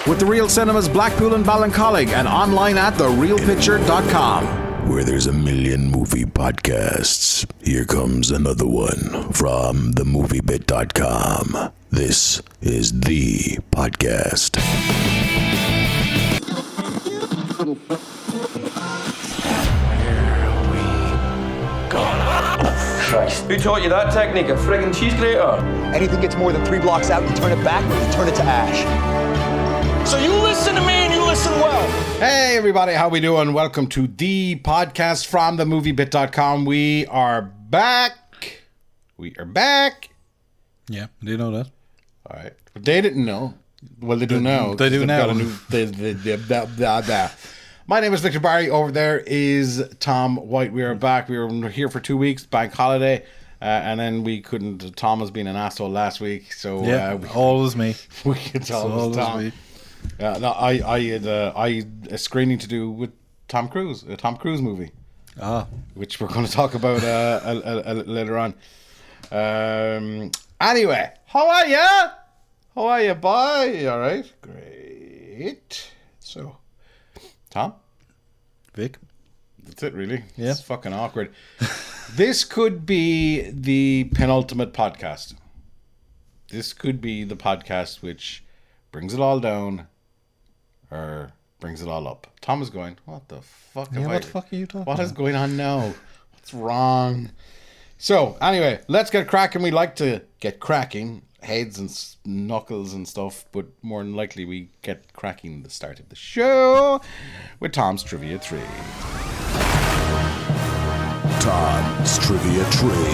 with The Real Cinemas Blackpool and Ballincollig and online at therealpicture.com. Where there's a million movie podcasts, here comes another one from themoviebit.com. This is the podcast. Christ. Who taught you that technique? A friggin' cheese grater? Anything gets more than 3 blocks out, you turn it back, you turn it to ash. So you listen to me and you listen well. Hey everybody, how we doing? Welcome to the podcast from themoviebit.com. We are back. Yeah, do you know that? All right. They didn't know. Well, they do now. They do now. My name is Victor Barry. Over there is Tom White. We are back. We were here for 2 weeks, bank holiday, and then we couldn't. Tom has been an asshole last week, so always me. It's always Tom. Me. No, I had a screening to do with Tom Cruise, a Tom Cruise movie, which we're going to talk about later on. Anyway, how are you? How are you, boy? All right, great. So, Tom? Vic? That's it, really? Yeah. It's fucking awkward. This could be the penultimate podcast. This could be the podcast which brings it all down or brings it all up. Tom is going, what the fuck what the fuck are you talking What about? is going on now? What's wrong? So, anyway, let's get cracking. We like to get cracking. Heads and knuckles and stuff, but more than likely we get cracking the start of the show with Tom's Trivia Tree. Tom's Trivia Tree.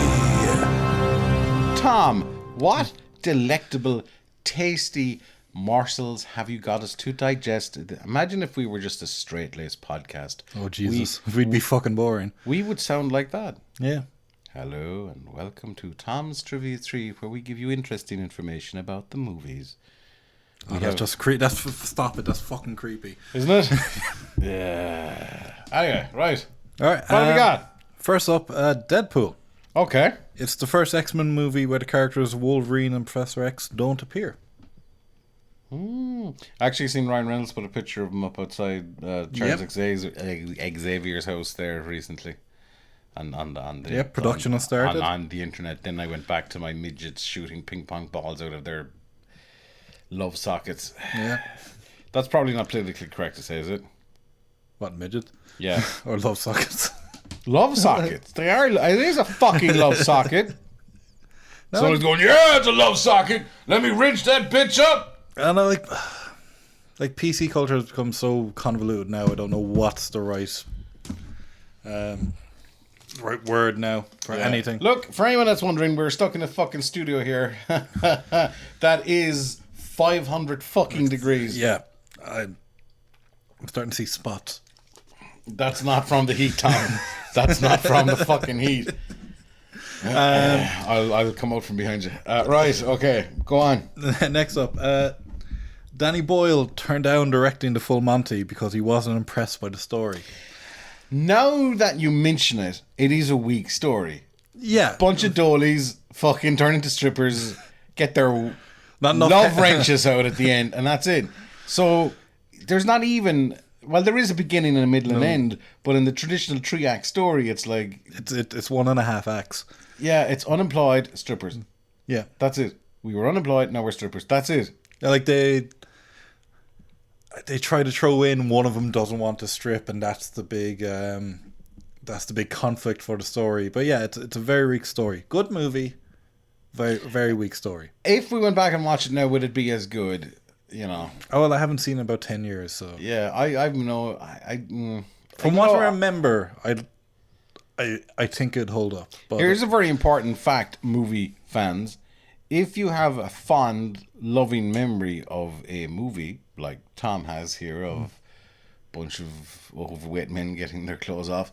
Tom, what delectable, tasty morsels have you got us to digest? Imagine if we were just a straight-laced podcast. Oh, Jesus. We'd be fucking boring. We would sound like that. Yeah. Hello and welcome to Tom's Trivia 3, where we give you interesting information about the movies. That's just stop it. That's fucking creepy. Isn't it? Yeah. Anyway, right. All right. What have we got? First up, Deadpool. Okay. It's the first X-Men movie where the characters Wolverine and Professor X don't appear. I actually seen Ryan Reynolds put a picture of him up outside Charles Xavier's house there recently. On the production has started on the internet. Then I went back to my midgets shooting ping pong balls out of their love sockets. Yeah, that's probably not politically correct to say, is it? What, midget? Yeah, or love sockets? Love sockets. They are. It is a fucking love socket. No. Someone's going, yeah, it's a love socket. Let me wrench that bitch up. And I like PC culture has become so convoluted now. I don't know what's the right word now for anything. Look, for anyone that's wondering, we're stuck in a fucking studio here that is 500 fucking degrees. Yeah, I'm starting to see spots. That's not from the heat, Tom. That's not from the fucking heat. I'll come out from behind you. Right, okay, go on. Next up, Danny Boyle turned down directing The Full Monty because he wasn't impressed by the story. Now that you mention it, it is a weak story. Yeah. Bunch of doilies fucking turn into strippers, get their love wrenches out at the end, and that's it. So there's not even... Well, there is a beginning and a middle and end, but in the traditional 3-act story, it's like... It's 1.5 acts. Yeah, it's unemployed, strippers. Yeah. That's it. We were unemployed, now we're strippers. That's it. Yeah, like they try to throw in one of them doesn't want to strip, and that's the big conflict for the story. But yeah, it's a very weak story. Good movie, very very weak story. If we went back and watched it now, would it be as good? You know. Oh well, I haven't seen it in about 10 years, so yeah, from what I remember, I think it'd hold up. But here's a very important fact, movie fans. If you have a fond, loving memory of a movie, like Tom has here, of a bunch of overweight men getting their clothes off,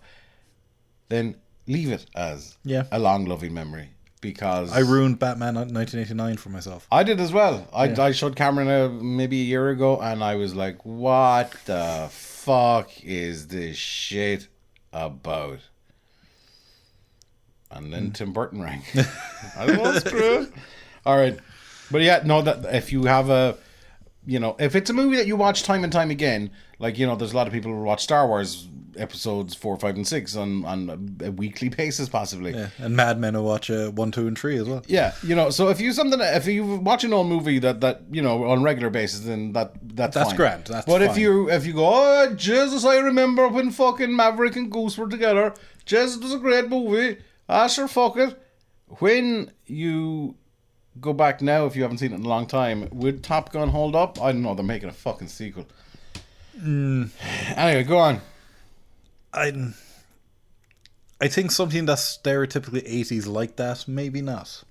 then leave it as a long, loving memory. Because I ruined Batman 1989 for myself. I did as well. I showed Cameron maybe a year ago, and I was like, what the fuck is this shit about? And then Tim Burton rang. I was screwed. All right. But yeah, no, that if you have a you know, if it's a movie that you watch time and time again, like, you know, there's a lot of people who watch Star Wars episodes 4, 5, and 6 on a weekly basis, possibly. Yeah, and Mad Men will watch 1, 2, and 3 as well. Yeah, you know, so if you watch an old movie that you know on a regular basis, then that's That's fine. grand, that's but if fine. you go, oh Jesus, I remember when fucking Maverick and Goose were together. Jesus, it was a great movie. Ah, sure, fuck it. When you go back now, if you haven't seen it in a long time, would Top Gun hold up? I don't know. They're making a fucking sequel. Anyway, go on. I think something that's stereotypically 80s like that, maybe not.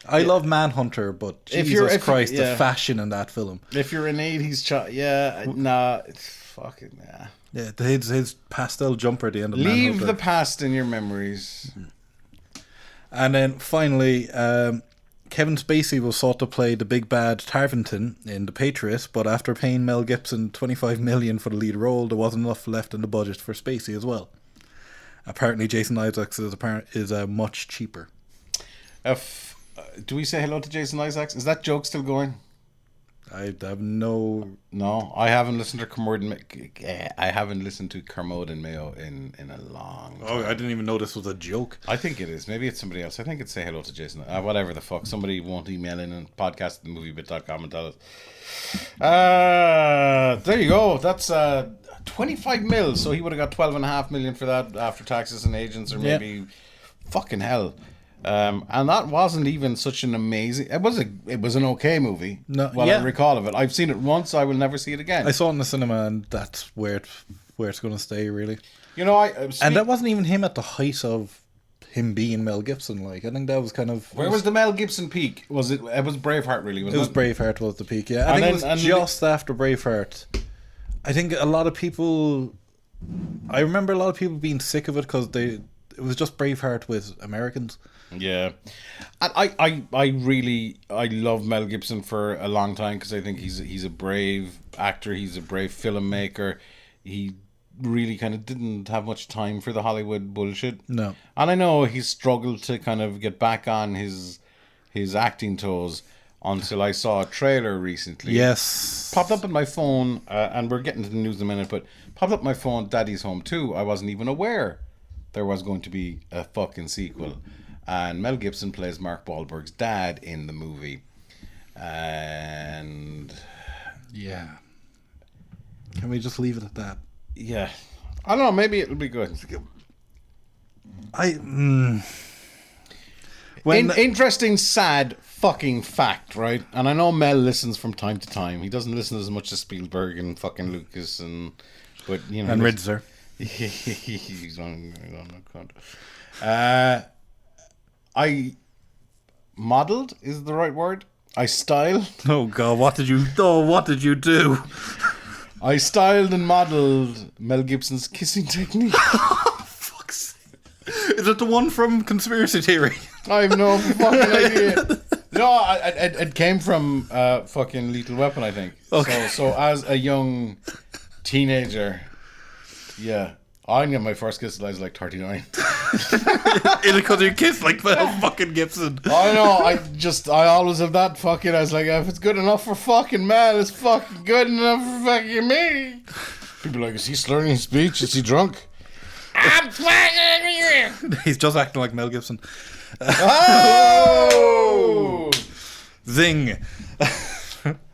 I love Manhunter, but If Jesus Christ, yeah. the fashion in that film. If you're an 80s child, yeah, nah, it's fucking, yeah. Yeah, his pastel jumper at the end of Leave Manhunter. the past in your memories. And then finally, Kevin Spacey was sought to play the big bad Tarventon in The Patriot, but after paying Mel Gibson $25 million for the lead role, there wasn't enough left in the budget for Spacey as well. Apparently, Jason Isaacs is much cheaper. Do we say hello to Jason Isaacs? Is that joke still going? I have no. No, I haven't listened to Kermode and Mayo in a long time. Oh, I didn't even know this was a joke. I think it is. Maybe it's somebody else. I think it's say hello to Jason. Whatever the fuck. Somebody won't email in and podcast at themoviebit.com and tell us. There you go. That's 25 mil. So he would have got 12.5 million for that after taxes and agents, or maybe fucking hell. And that wasn't even such an amazing. It was an okay movie. No, what yeah. I recall of it. I've seen it once. I will never see it again. I saw it in the cinema, and that's where it's going to stay, really. You know, And that wasn't even him at the height of him being Mel Gibson. Like, I think that was kind of. Where was the Mel Gibson peak? Was it? It was Braveheart, really. It was Braveheart was the peak. Yeah, I And think then- it was just after Braveheart. I think a lot of people. I remember a lot of people being sick of it because it was just Braveheart with Americans. Yeah, and I really love Mel Gibson for a long time because I think he's a brave actor. He's a brave filmmaker. He really kind of didn't have much time for the Hollywood bullshit. No. And I know he struggled to kind of get back on his acting toes until I saw a trailer recently. Yes. Popped up on my phone, and we're getting to the news in a minute, but popped up on my phone, Daddy's Home 2. I wasn't even aware there was going to be a fucking sequel. And Mel Gibson plays Mark Wahlberg's dad in the movie. And Yeah. Can we just leave it at that? yeah, I don't know, maybe it'll be good. Interesting, sad fucking fact, right? And I know Mel listens from time to time. He doesn't listen as much as Spielberg and fucking Lucas but you know, And Ridzer. he's on account. I modeled is the right word. I styled. Oh God! What did you do? I styled and modeled Mel Gibson's kissing technique. Fuck's sake. Is it the one from Conspiracy Theory? I have no fucking idea. No, it came from fucking Lethal Weapon, I think. Okay. So as a young teenager, yeah, I got my first kiss when I was like 39. Is it because you kissed like Mel fucking Gibson? I know, I always have that fucking, I was like, if it's good enough for fucking Mel, it's fucking good enough for fucking me. People are like, is he slurring his speech? Is he drunk? I'm fucking He's just acting like Mel Gibson. Oh! Zing.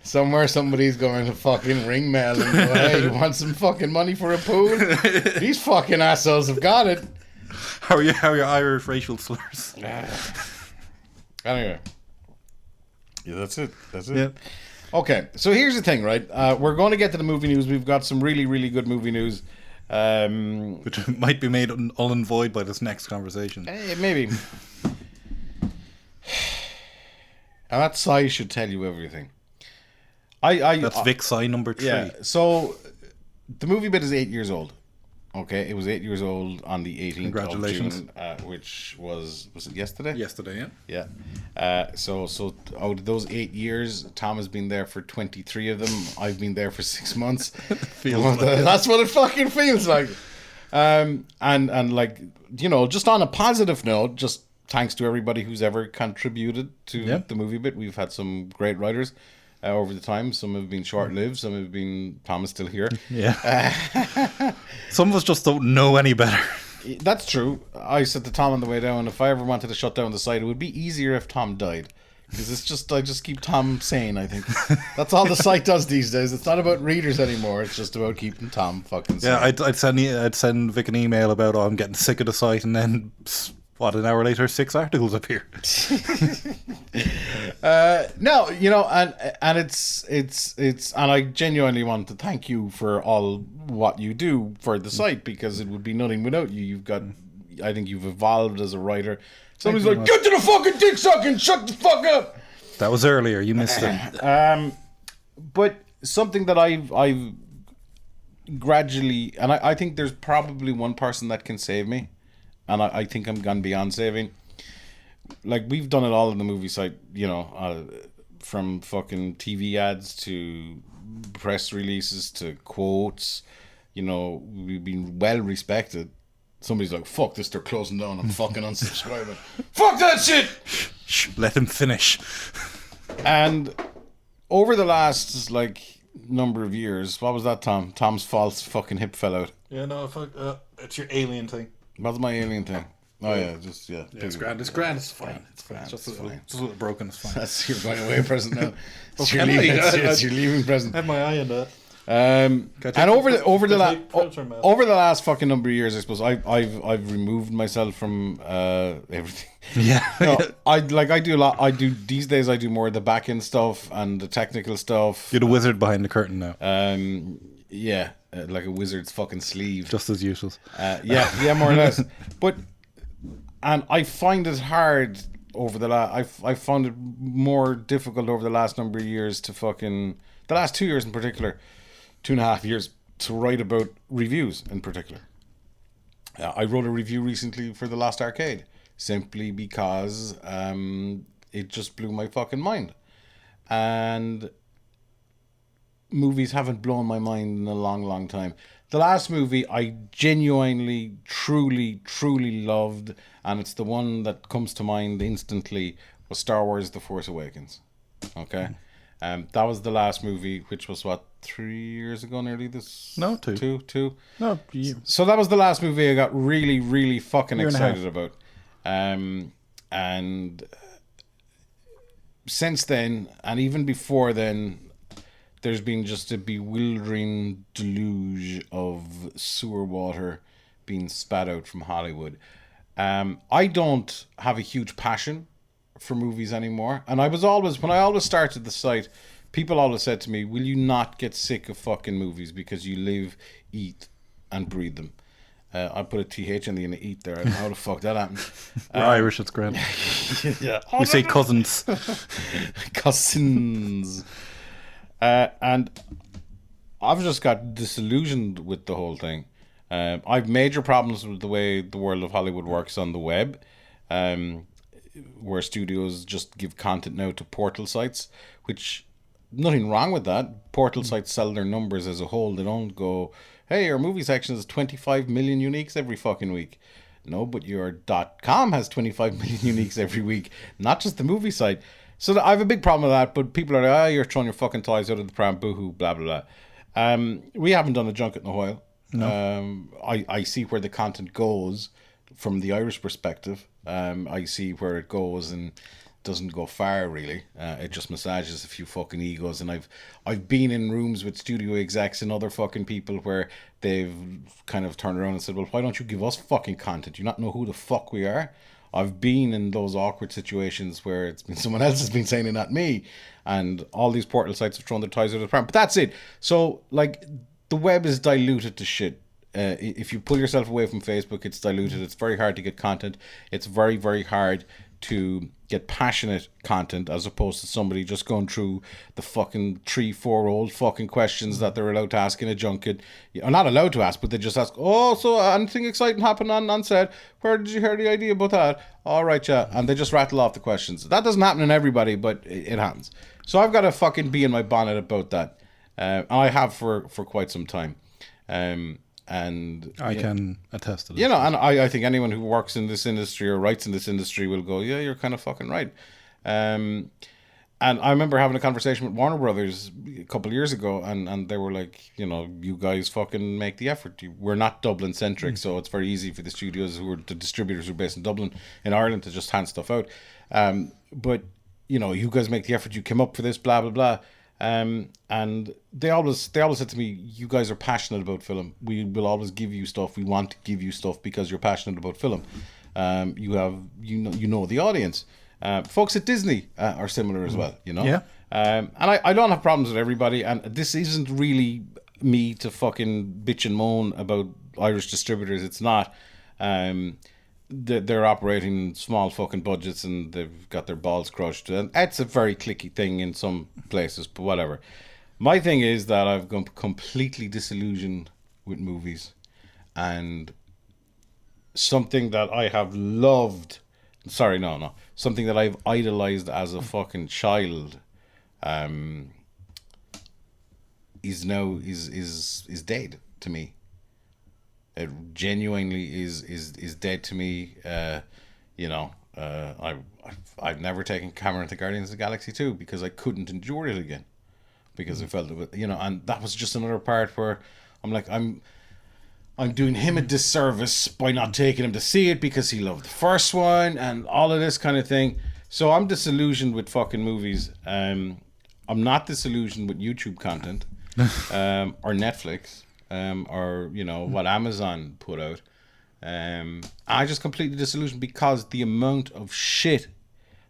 Somewhere somebody's going to fucking ring Mel and go, hey, you want some fucking money for a pool? These fucking assholes have got it. How are your Irish racial slurs? Anyway. Yeah, that's it. Yeah. Okay, so here's the thing, right? We're going to get to the movie news. We've got some really, really good movie news. Which might be made null and void by this next conversation. Maybe. And that sigh should tell you everything. That's Vic sigh number 3. Yeah, so the movie bit is 8 years old. Okay, it was 8 years old on the 18th Congratulations. of June, which was it yesterday? Yesterday, yeah. Yeah. So out of those 8 years, Tom has been there for 23 of them. I've been there for 6 months. That's what it fucking feels like. And like, you know, just on a positive note, just thanks to everybody who's ever contributed to the movie bit. We've had some great writers. over the time. Some have been short-lived. Some have been, Tom is still here. Yeah. Some of us just don't know any better. That's true. I said to Tom on the way down, if I ever wanted to shut down the site, it would be easier if Tom died. Because I just keep Tom sane, I think. That's all the site does these days. It's not about readers anymore. It's just about keeping Tom fucking sane. Yeah, I'd send Vic an email about, I'm getting sick of the site, and then, an hour later, 6 articles appear. No, and it's and I genuinely want to thank you for all what you do for the site, because it would be nothing without you. I think you've evolved as a writer. Somebody's like, get to the fucking dick sucking, shut the fuck up. That was earlier, you missed it. But something that I've gradually, and I think there's probably one person that can save me, and I think I'm gone beyond saving. Like, we've done it all on the movie site, from fucking TV ads to press releases to quotes. We've been well respected. Somebody's like, fuck this, they're closing down, I'm fucking unsubscribing. Fuck that shit! Shh, let him finish. And over the last, number of years, what was that, Tom? Tom's false fucking hip fell out. Yeah, no, it's your alien thing. What's my alien thing? Oh, yeah, Yeah, it's grand, it's fine. It's fine. It's just a little broken, it's fine. That's your going away present now. It's Okay, it's your leaving present. I had my eye on that. And over the last fucking number of years, I suppose I've removed myself from everything. Yeah, I do a lot. These days I do more of the back end stuff and the technical stuff. You're the wizard behind the curtain now. Yeah, like a wizard's fucking sleeve. Just as useless. Yeah, more or less. And I find it hard over the last. I found it more difficult over the last number of years to the last 2 years in particular. 2.5 years to write about reviews in particular. I wrote a review recently for The Lost Arcade simply because it just blew my fucking mind. And movies haven't blown my mind in a long, long time. The last movie I genuinely, truly, truly loved, and it's the one that comes to mind instantly, was Star Wars The Force Awakens. Okay? That was the last movie, which was 3 years ago nearly? No, 2. Two? No, So that was the last movie I got really, really fucking excited half. about. And since then, and even before then, there's been just a bewildering deluge of sewer water being spat out from Hollywood. I don't have a huge passion for movies anymore, and when I always started the site, people always said to me, will you not get sick of fucking movies because you live, eat and breathe them? I put a TH in the end of eat there. I don't know how the fuck that happened. We're Irish, it's grand. Yeah. We say cousins. Cousins. And I've just got disillusioned with the whole thing. I've major problems with the way the world of Hollywood works on the web. Where studios just give content now to portal sites, which nothing wrong with that. Portal sites sell their numbers as a whole. They don't go, hey, our movie section is 25 million uniques every fucking week. No, but your .com has 25 million uniques every week, not just the movie site. So I have a big problem with that, but people are like, you're throwing your fucking toys out of the pram, boohoo, blah, blah, blah. We haven't done a junket in a while. No. I see where the content goes from the Irish perspective. I see where it goes and doesn't go far really. It just massages a few fucking egos, and I've been in rooms with studio execs and other fucking people where they've kind of turned around and said, well, why don't you give us fucking content? Do you not know who the fuck we are? I've been in those awkward situations where it's been someone else has been saying it, not me, and all these portal sites have thrown their ties out of the pram. But that's it. So the web is diluted to shit. If you pull yourself away from Facebook, it's diluted. It's very hard to get content. It's very, very hard to get passionate content, as opposed to somebody just going through the fucking 3-4 old fucking questions that they're allowed to ask in a junket. You're not allowed to ask, but they just ask, oh, so anything exciting happened on set? Where did you hear the idea about that? All right, yeah. And they just rattle off the questions. That doesn't happen in everybody, but it happens. So I've got to fucking be in my bonnet about that. I have for quite some time. And I can attest to this. And I think anyone who works in this industry or writes in this industry will go, yeah, you're kind of fucking right. And I remember having a conversation with Warner Brothers a couple of years ago, and they were like, you know, you guys fucking make the effort. We're not Dublin centric, so it's very easy for the studios who are the distributors who are based in Dublin, in Ireland, to just hand stuff out. But you know, you guys make the effort. You came up for this, blah blah blah. And they always said to me, you guys are passionate about film. We will always give you stuff. We want to give you stuff because you're passionate about film. You know the audience. Folks at Disney are similar as well, you know. Yeah. And I don't have problems with everybody, and this isn't really me to fucking bitch and moan about Irish distributors. It's not. They're operating small fucking budgets and they've got their balls crushed, and it's a very clicky thing in some places, but whatever. My thing is that I've gone completely disillusioned with movies, and something that I have loved, something that I've idolized as a fucking child is now is dead to me. It genuinely is dead to me. I've never taken Cameron to Guardians of the Galaxy 2 because I couldn't endure it again, because I felt it, you know, and that was just another part where I'm like, I'm doing him a disservice by not taking him to see it because he loved the first one and all of this kind of thing. So I'm disillusioned with fucking movies. I'm not disillusioned with YouTube content or Netflix. Or you know what Amazon put out. I just completely disillusioned because the amount of shit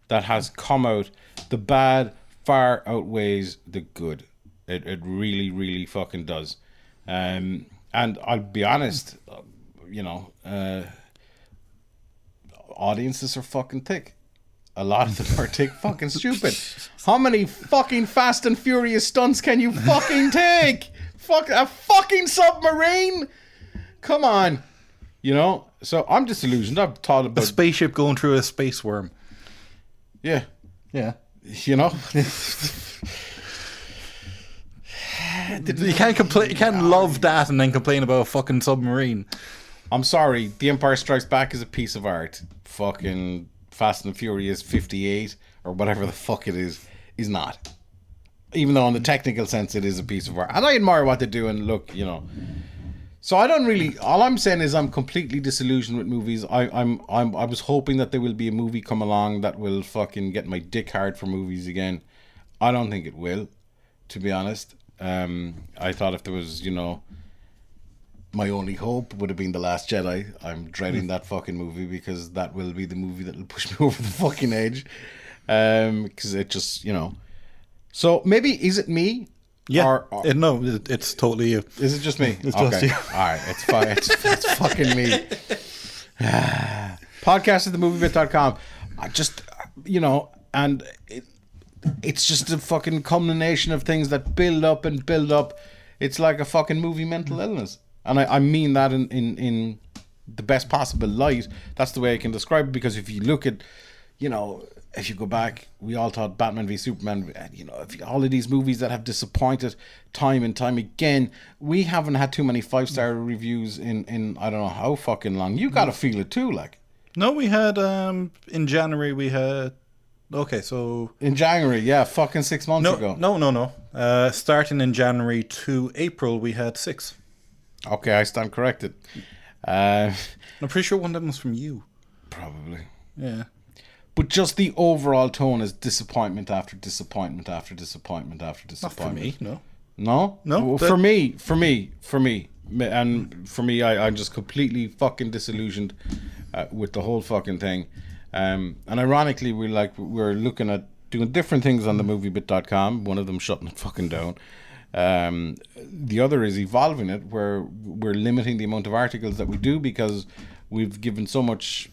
that has come out, the bad far outweighs the good. It really, really fucking does. And I'll be honest, audiences are fucking thick. A lot of them are fucking stupid. How many fucking Fast and Furious stunts can you fucking take? Fuck a fucking submarine? Come on. You know? So I'm disillusioned. I've thought about a spaceship going through a space worm. Yeah. Yeah. You know? You can't complain. You can't love that and then complain about a fucking submarine. I'm sorry. The Empire Strikes Back is a piece of art. Fucking Fast and Furious 58 or whatever the fuck it is not. Even though in the technical sense it is a piece of art. And I admire what they do, and look, you know. So I don't really, all I'm saying is I'm completely disillusioned with movies. I was hoping that there will be a movie come along that will fucking get my dick hard for movies again. I don't think it will, to be honest. I thought if there was, you know, my only hope would have been The Last Jedi. I'm dreading that fucking movie because that will be the movie that will push me over the fucking edge. Because it just, you know. So maybe, is it me? Yeah. No, it's totally you. Is it just me? It's okay. just you. All right. It's fine. It's fucking me. Podcast at themoviebit.com. I just, you know, and it's just a fucking culmination of things that build up and build up. It's like a fucking movie mental illness. And I mean that in the best possible light. That's the way I can describe it, because if you look at, you know, if you go back, we all thought Batman v Superman, you know, all of these movies that have disappointed time and time again. We haven't had too many 5-star reviews in I don't know how fucking long. You gotta feel it too, like. No, we had in January we had. Okay, so in January, yeah, fucking 6 months ago. No. Starting in January to April, we had 6. Okay, I stand corrected. I'm pretty sure one of them was from you. Probably. Yeah. But just the overall tone is disappointment after disappointment after disappointment after disappointment. Not for me, no. No? Well, for me. And for me, I'm just completely fucking disillusioned with the whole fucking thing. And ironically, we're looking at doing different things on the moviebit.com. One of them shutting it fucking down. The other is evolving it, where we're limiting the amount of articles that we do because we've given so much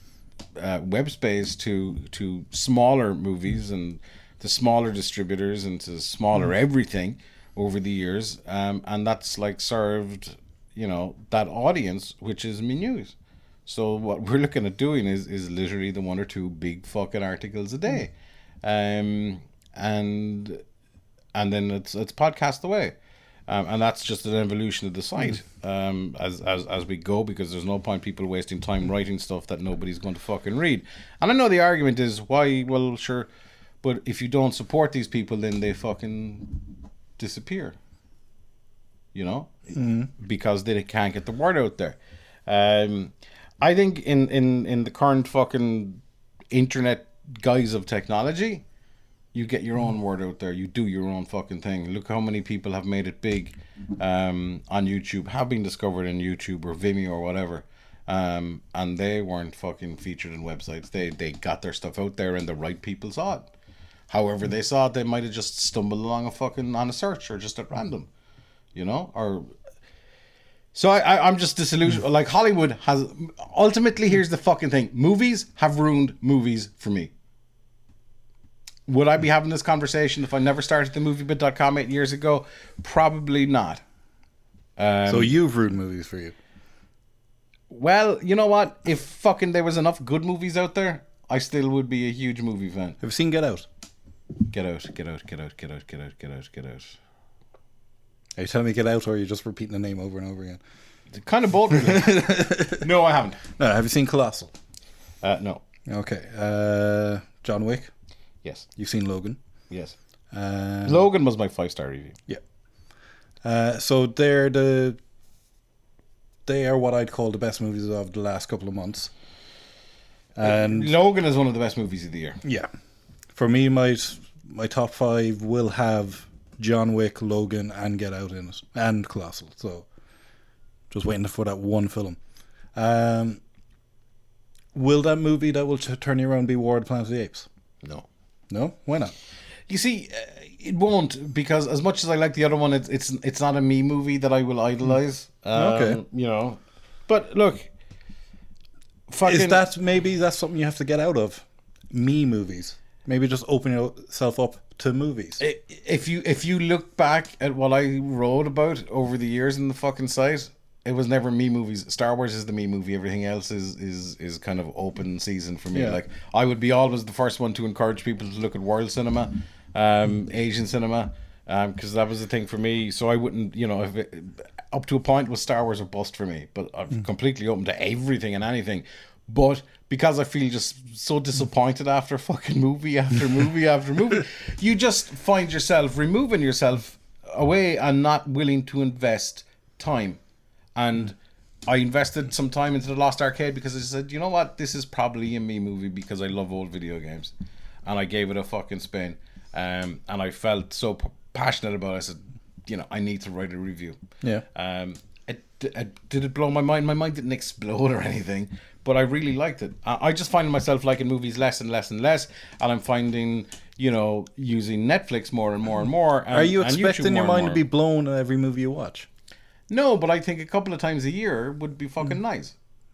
web space to smaller movies and to smaller distributors and to smaller everything over the years, and that's like served, you know, that audience, which is me news. So what we're looking at doing is literally the 1 or 2 big fucking articles a day, and then it's podcast away. And that's just an evolution of the site as we go, because there's no point people wasting time writing stuff that nobody's going to fucking read. And I know the argument is, why? Well, sure, But if you don't support these people, then they fucking disappear. You know, because they can't get the word out there. I think in the current fucking internet guise of technology, you get your own word out there. You do your own fucking thing. Look how many people have made it big on YouTube, have been discovered in YouTube or Vimeo or whatever. And they weren't fucking featured in websites. They got their stuff out there and the right people saw it. However they saw it, they might have just stumbled along on a search or just at random, you know? Or so I'm just disillusioned. Like Hollywood has, ultimately, here's the fucking thing. Movies have ruined movies for me. Would I be having this conversation if I never started the moviebit.com 8 years ago? Probably not. So you've ruined movies for you. Well, you know what? If fucking there was enough good movies out there, I still would be a huge movie fan. Have you seen Get Out? Get out, get out, get out, get out, get out, get out, get out. Are you telling me Get Out, or are you just repeating the name over and over again? Kind of bold. No, I haven't. No, have you seen Colossal? No. Okay. John Wick? Yes. You've seen Logan? Yes. Logan was my 5-star review. Yeah. So they are what I'd call the best movies of the last couple of months. And Logan is one of the best movies of the year. yeah, for me, my top 5 will have John Wick, Logan, and Get Out in it, and Colossal. So just waiting for that one film. Will that movie that will turn you around be War of the Planet of the Apes? No. No? Why not? You see, it won't, because as much as I like the other one, it's not a me movie that I will idolize. Okay. You know, but look, fucking, Is that maybe that's something you have to get out of? Me movies. Maybe just open yourself up to movies. if you look back at what I wrote about over the years in the fucking site, it was never me movies. Star Wars is the me movie. Everything else is kind of open season for me. Yeah. Like, I would be always the first one to encourage people to look at world cinema, Asian cinema, because that was the thing for me. So I wouldn't, you know, up to a point was Star Wars a bust for me, but I'm completely open to everything and anything. But because I feel just so disappointed after fucking movie after movie after movie, you just find yourself removing yourself away and not willing to invest time. And I invested some time into The Lost Arcade because I said, you know what, this is probably a me movie because I love old video games. And I gave it a fucking spin. And I felt so passionate about it. I said, you know, I need to write a review. Yeah. Did it blow my mind? My mind didn't explode or anything, but I really liked it. I just find myself liking movies less and less and less, and I'm finding, you know, using Netflix more and more and more. And, Are you and expecting YouTube your more and mind to more. be blown at every movie you watch? No, but I think a couple of times a year would be fucking nice.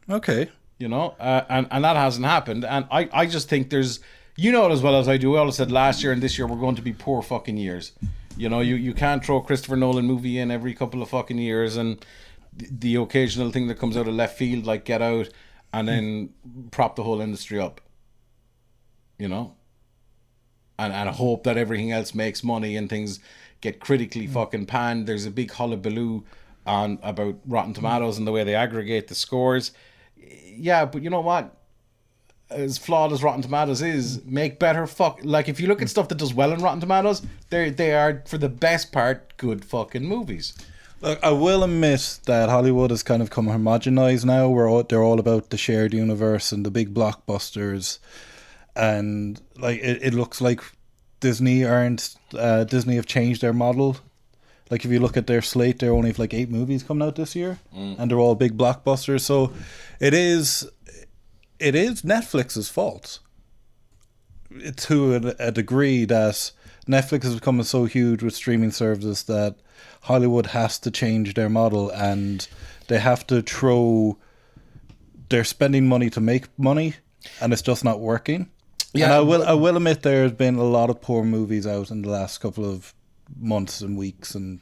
Okay. You know, and that hasn't happened. And I just think there's, you know it as well as I do. We always said last year and this year we're going to be poor fucking years. You know, you can't throw a Christopher Nolan movie in every couple of fucking years and the occasional thing that comes out of left field like Get Out and then prop the whole industry up. You know? And hope that everything else makes money and things get critically fucking panned. There's a big hullabaloo on about Rotten Tomatoes and the way they aggregate the scores. Yeah, but you know what? As flawed as Rotten Tomatoes is, make better like if you look at stuff that does well in Rotten Tomatoes, they are for the best part good fucking movies. Look, I will admit that Hollywood has kind of come homogenized now. They're all about the shared universe and the big blockbusters, and like it looks like Disney have changed their model. Like if you look at their slate, they only have like 8 movies coming out this year, and they're all big blockbusters. So it is Netflix's fault to a degree that Netflix has become so huge with streaming services that Hollywood has to change their model, and they have to they're spending money to make money, and it's just not working. Yeah, and I will admit there's been a lot of poor movies out in the last couple of months and weeks and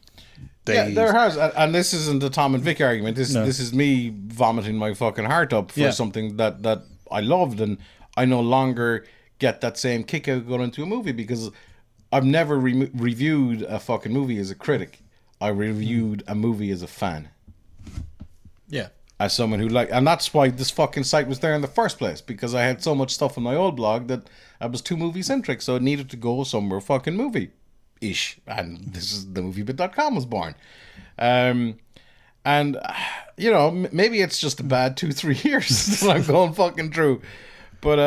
days. Yeah, there has, and this isn't the Tom and Vic argument. This is me vomiting my fucking heart up for something that I loved, and I no longer get that same kick out going into a movie because I've never reviewed a fucking movie as a critic. I reviewed a movie as a fan. Yeah. as someone who and that's why this fucking site was there in the first place, because I had so much stuff on my old blog that I was too movie centric, so it needed to go somewhere fucking movie ish, and this is the moviebit.com was born. And you know, maybe it's just a bad 2-3 years that I'm going fucking through, but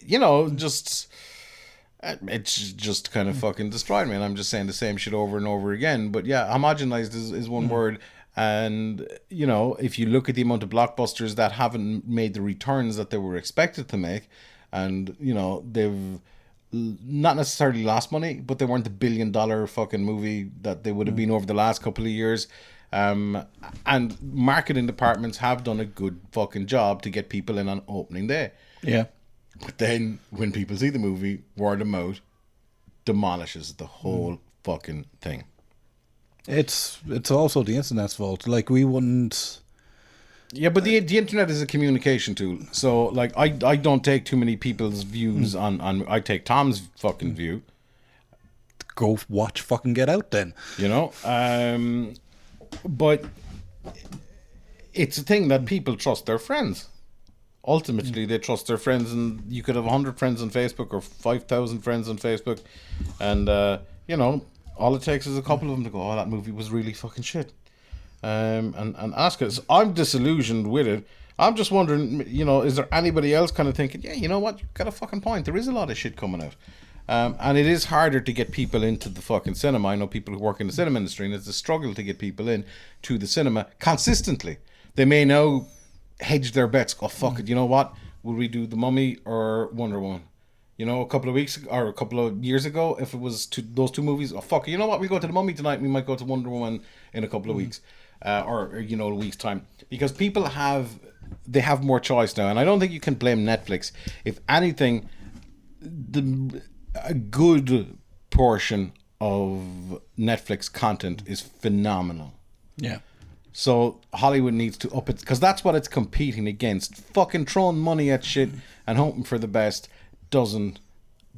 you know, it's just kind of fucking destroyed me, and I'm just saying the same shit over and over again. But yeah, homogenized is one word. And you know, if you look at the amount of blockbusters that haven't made the returns that they were expected to make, and you know, they've not necessarily lost money, but they weren't the $1 billion fucking movie that they would have been over the last couple of years. And marketing departments have done a good fucking job to get people in on opening day. Yeah. But then when people see the movie, word of mouth demolishes the whole fucking thing. It's also the internet's fault. Like, we wouldn't... Yeah, but the internet is a communication tool. So, like, I don't take too many people's views on... I take Tom's fucking view. Go watch fucking Get Out then. You know? But it's a thing that people trust their friends. Ultimately, they trust their friends, and you could have 100 friends on Facebook or 5,000 friends on Facebook, and you know, all it takes is a couple of them to go, "Oh, that movie was really fucking shit," and ask us. I'm disillusioned with it. I'm just wondering, you know, is there anybody else kind of thinking, yeah, you know what, you got a fucking point. There is a lot of shit coming out, and it is harder to get people into the fucking cinema. I know people who work in the cinema industry, and it's a struggle to get people in to the cinema consistently. They may now hedge their bets. Oh, fuck it, you know what? Will we do The Mummy or Wonder Woman? You know, a couple of weeks or a couple of years ago, if it was those two movies, oh, fuck it, you know what? We go to The Mummy tonight, we might go to Wonder Woman in a couple of weeks. Or, you know, a week's time. Because people have more choice now. And I don't think you can blame Netflix. If anything, a good portion of Netflix content is phenomenal. Yeah. So Hollywood needs to up it, because that's what it's competing against. Fucking throwing money at shit and hoping for the best doesn't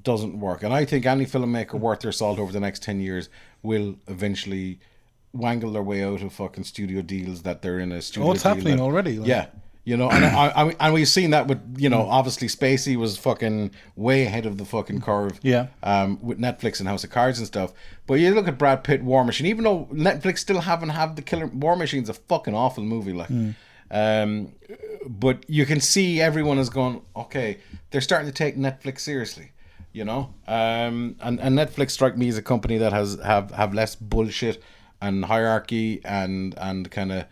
work. And I think any filmmaker worth their salt over the next 10 years will eventually wangle their way out of fucking studio deals that they're in a studio. Oh, it's happening already. Like, yeah. You know, and we've seen that with, you know, obviously Spacey was fucking way ahead of the fucking curve. Yeah. With Netflix and House of Cards and stuff. But you look at Brad Pitt, War Machine, even though Netflix still haven't had the killer. War Machine's a fucking awful movie, like. But you can see everyone is going, okay, they're starting to take Netflix seriously, you know. And Netflix strike me as a company that have less bullshit and hierarchy and kind of.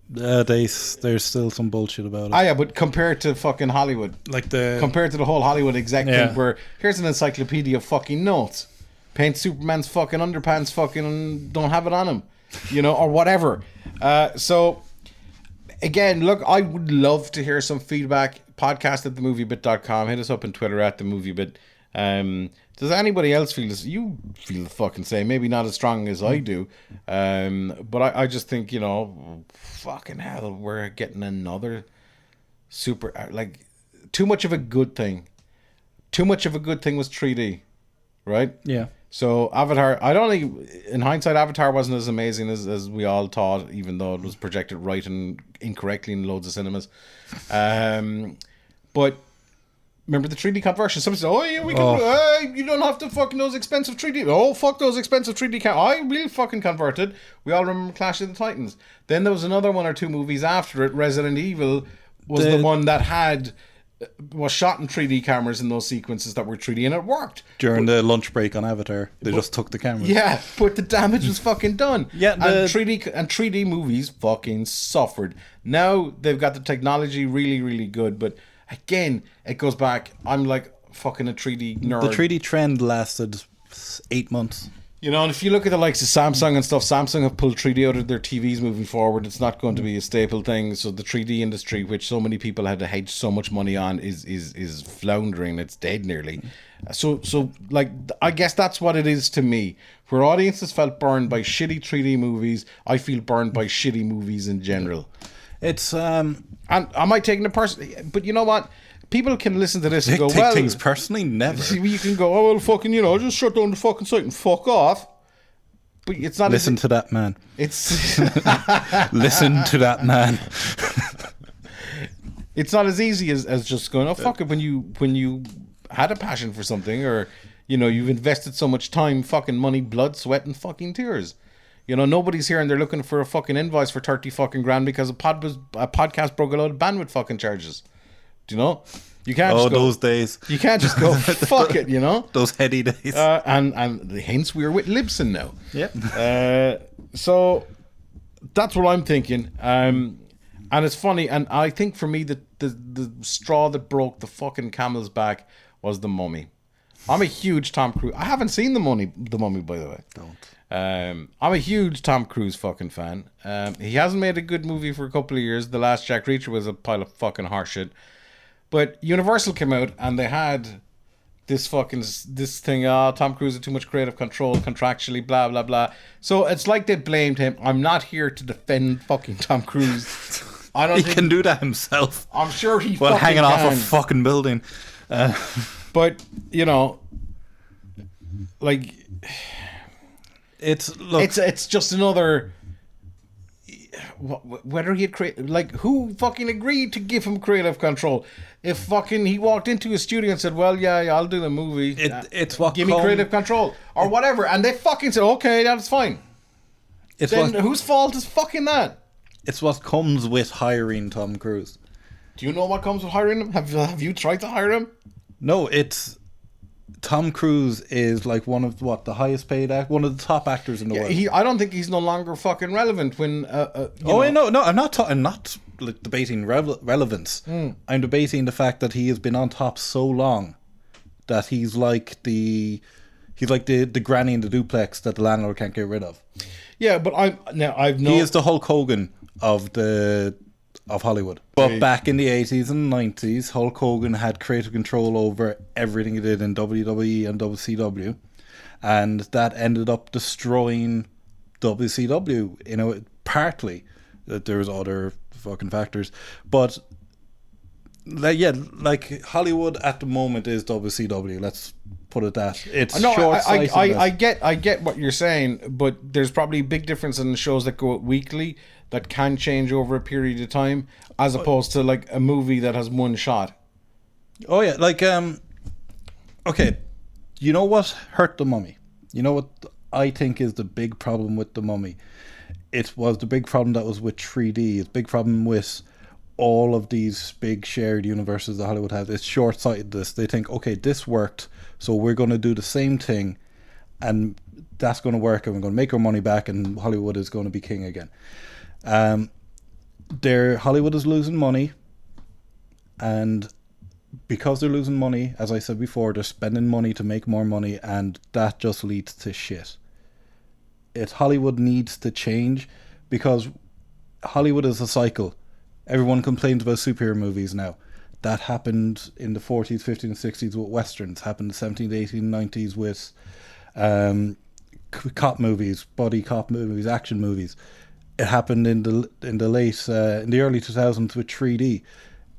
There's still some bullshit about it. Ah, yeah, but compared to fucking Hollywood, Like compared to the whole Hollywood exec thing, where here's an encyclopedia of fucking notes, paint Superman's fucking underpants, fucking don't have it on him, you know, or whatever. So again, look, I would love to hear some feedback. Podcast at themoviebit.com. Hit us up on Twitter at themoviebit. Does anybody else feel this? You feel the fucking same. Maybe not as strong as I do. But I just think, you know, fucking hell, we're getting another super, like, too much of a good thing. Too much of a good thing was 3D, right? Yeah. So Avatar, I don't think, in hindsight, Avatar wasn't as amazing as we all thought, even though it was projected right and incorrectly in loads of cinemas. But remember the 3D conversion? Somebody said, oh yeah, we can, you don't have to fucking those expensive 3D. Oh, fuck those expensive 3D I will fucking convert it. We all remember Clash of the Titans. Then there was another one or two movies after it. Resident Evil was the one that was shot in 3D cameras in those sequences that were 3D, and it worked. During the lunch break on Avatar, they just took the cameras. Yeah, but the damage was fucking done. Yeah, and 3D movies fucking suffered. Now they've got the technology really, really good, but again, it goes back. I'm like fucking a 3D nerd. The 3D trend lasted 8 months. You know, and if you look at the likes of Samsung and stuff, Samsung have pulled 3D out of their TVs moving forward. It's not going to be a staple thing. So the 3D industry, which so many people had to hedge so much money on, is floundering. It's dead nearly. So like, I guess that's what it is to me. Where audiences felt burned by shitty 3D movies, I feel burned by shitty movies in general. It's and am I taking it personally? But you know what? People can listen to this and go, take well, things personally, never. You can go, oh well, fucking, you know, just shut down the fucking site and fuck off. But it's not. Listen to that man. It's listen to that man. It's not as easy as just going, oh fuck it, when you had a passion for something, or you've invested so much time, fucking money, blood, sweat, and fucking tears. Nobody's here and they're looking for a fucking invoice for 30 fucking grand because a podcast broke a load of bandwidth fucking charges. Do you know? You can't just go, those days. You can't just go, fuck it, Those heady days. And hence we're with Libsyn now. Yep. So that's what I'm thinking. And it's funny, and I think for me the straw that broke the fucking camel's back was The Mummy. I'm a huge Tom Cruise. I haven't seen The Mummy, by the way. Don't. I'm a huge Tom Cruise fucking fan. He hasn't made a good movie for a couple of years. The last Jack Reacher was a pile of fucking horseshit. But Universal came out and they had this thing, Tom Cruise had too much creative control contractually, blah, blah, blah. So it's like they blamed him. I'm not here to defend fucking Tom Cruise. I don't think he can do that himself. I'm sure he while fucking hanging off can. a fucking building. But, like... It's just another... Whether he had who fucking agreed to give him creative control? If fucking he walked into a studio and said, well, yeah, I'll do the movie, it's what give me creative control or whatever, and they fucking said, okay, that's fine, then whose fault is fucking that? It's what comes with hiring Tom Cruise. Do you know what comes with hiring him? Have you tried to hire him? No, it's Tom Cruise is like one of the highest paid one of the top actors in the world. I don't think he's no longer fucking relevant when. No, I'm not like debating relevance. I'm debating the fact that he has been on top so long that he's like the granny in the duplex that the landlord can't get rid of. Yeah, but he is the Hulk Hogan of Hollywood. But back in the 80s and 90s, Hulk Hogan had creative control over everything he did in WWE and WCW, and that ended up destroying WCW, partly. There was other fucking factors, but like Hollywood at the moment is WCW, let's put it that. It's short-sightedness. I get what you're saying, but there's probably a big difference in the shows that go out weekly that can change over a period of time, as opposed to like a movie that has one shot. Oh yeah, like okay, you know what hurt The Mummy? You know what I think is the big problem with The Mummy? It was the big problem that was with 3D. It's a big problem with all of these big shared universes that Hollywood has. It's short-sightedness. They think, okay, this worked, so we're going to do the same thing, and that's going to work, and we're going to make our money back, and Hollywood is going to be king again. Hollywood is losing money, and because they're losing money, as I said before, they're spending money to make more money, and that just leads to shit. Hollywood needs to change, because Hollywood is a cycle. Everyone complains about superhero movies now. That happened in the 40s, 50s, and 60s with westerns. Happened in the 17s, 18s, 90s with cop movies, body cop movies, action movies. It happened in the early 2000s with 3D.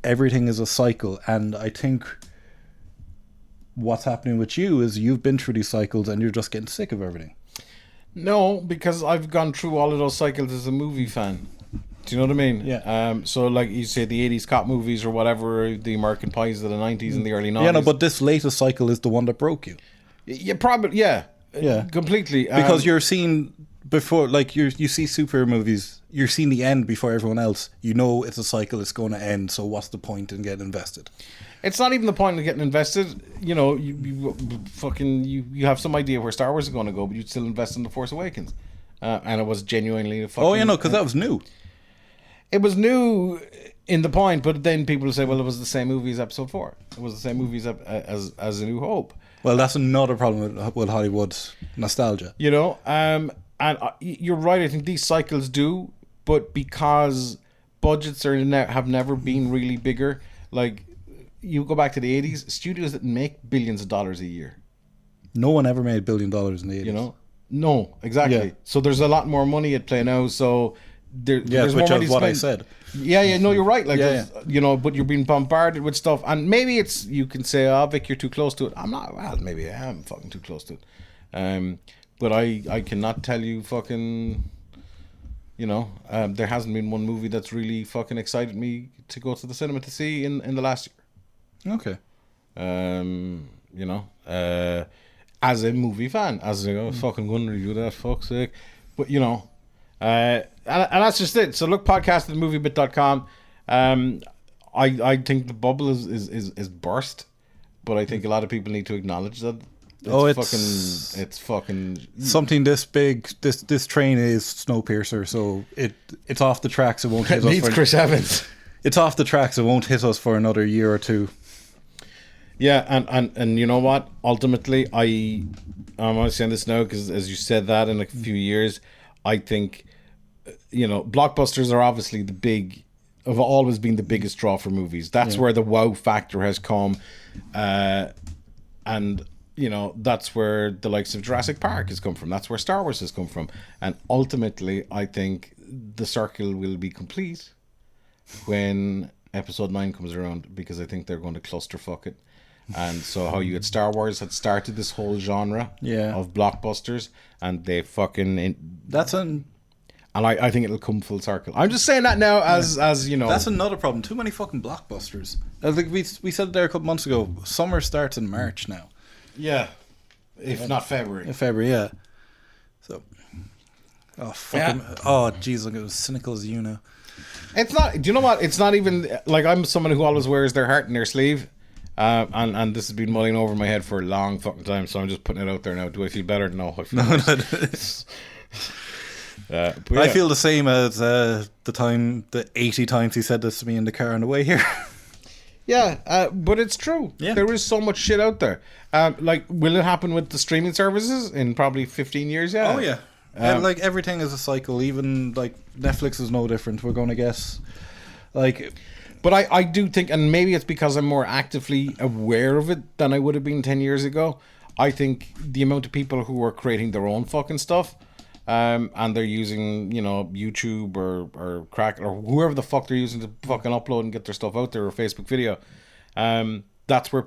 Everything is a cycle, and I think what's happening with you is you've been through these cycles and you're just getting sick of everything. No, because I've gone through all of those cycles as a movie fan. Do you know what I mean? Yeah. So like you say, the 80s cop movies or whatever, the American Pies of the 90s and the early 90s. Yeah, no, but this latest cycle is the one that broke you. Yeah, probably. Yeah. Completely. Because you're seeing before, like you see superhero movies, you're seeing the end before everyone else. You know it's a cycle, it's going to end, so what's the point in getting invested? It's not even the point of getting invested. You have some idea where Star Wars is going to go, but you'd still invest in The Force Awakens. And it was genuinely a fucking... because that was new. It was new in the point, but then people say, well, it was the same movie as Episode 4. It was the same movie as A New Hope. Well, that's another problem with Hollywood's nostalgia. And you're right, I think these cycles do, but because budgets have never been really bigger, like, you go back to the 80s, studios didn't make billions of dollars a year. No one ever made $1 billion in the 80s. No, exactly. Yeah. So there's a lot more money at play now, so... there's which more is what I said. No, you're right. Like, but you're being bombarded with stuff, and maybe you can say, Vic, you're too close to it. I'm not. Well, maybe I am fucking too close to it. But I cannot tell you fucking there hasn't been one movie that's really fucking excited me to go to the cinema to see in the last year. Okay. As a movie fan, fucking gonna review that, fuck's sake. But and that's just it. So look, podcast at moviebit.com. I think the bubble is burst, but I think a lot of people need to acknowledge that. It's fucking something this big. This train is Snowpiercer, so it's off the tracks. It won't hit us. Needs Chris Evans. It's off the tracks. It won't hit us for another year or two. Yeah, and you know what? Ultimately, I'm only saying this now because as you said that in a few years, I think blockbusters are obviously have always been the biggest draw for movies. That's where the wow factor has come, and that's where the likes of Jurassic Park has come from. That's where Star Wars has come from. And ultimately, I think the circle will be complete when Episode 9 comes around, because I think they're going to clusterfuck it. And so how you had Star Wars had started this whole genre of blockbusters, and they fucking... And I think it'll come full circle. I'm just saying that now as That's another problem. Too many fucking blockbusters. I think we said it there a couple months ago. Summer starts in March now. Yeah, if not February. February, yeah. So, oh jeez, look, it was cynical as you know. It's not. Do you know what? It's not even like I'm someone who always wears their heart in their sleeve, and this has been mulling over my head for a long fucking time. So I'm just putting it out there now. Do I feel better? No, I feel I feel the same as the 80 times he said this to me in the car on the way here. Yeah, but it's true. Yeah. There is so much shit out there. Will it happen with the streaming services in probably 15 years? Yeah. Oh, yeah. Like, everything is a cycle. Even, like, Netflix is no different. We're going to guess. Like... But I do think, and maybe it's because I'm more actively aware of it than I would have been 10 years ago. I think the amount of people who are creating their own fucking stuff, and they're using, YouTube or Crack or whoever the fuck they're using to fucking upload and get their stuff out there, or Facebook video. That's where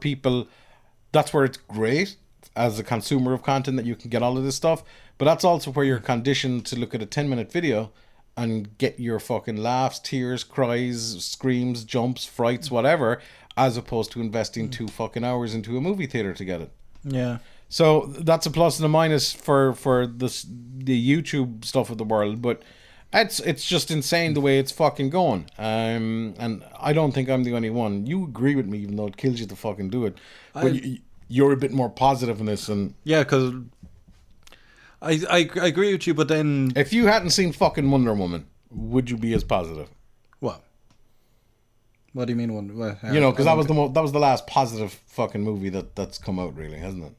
it's great as a consumer of content that you can get all of this stuff. But that's also where you're conditioned to look at a 10-minute video and get your fucking laughs, tears, cries, screams, jumps, frights, whatever, as opposed to investing 2 fucking hours into a movie theater to get it. Yeah. So that's a plus and a minus for the YouTube stuff of the world, but it's just insane the way it's fucking going. And I don't think I'm the only one. You agree with me, even though it kills you to fucking do it. But you're a bit more positive in this, and yeah, because I agree with you. But then, if you hadn't seen fucking Wonder Woman, would you be as positive? What? What do you mean? Because that was the last positive fucking movie that's come out, really, hasn't it?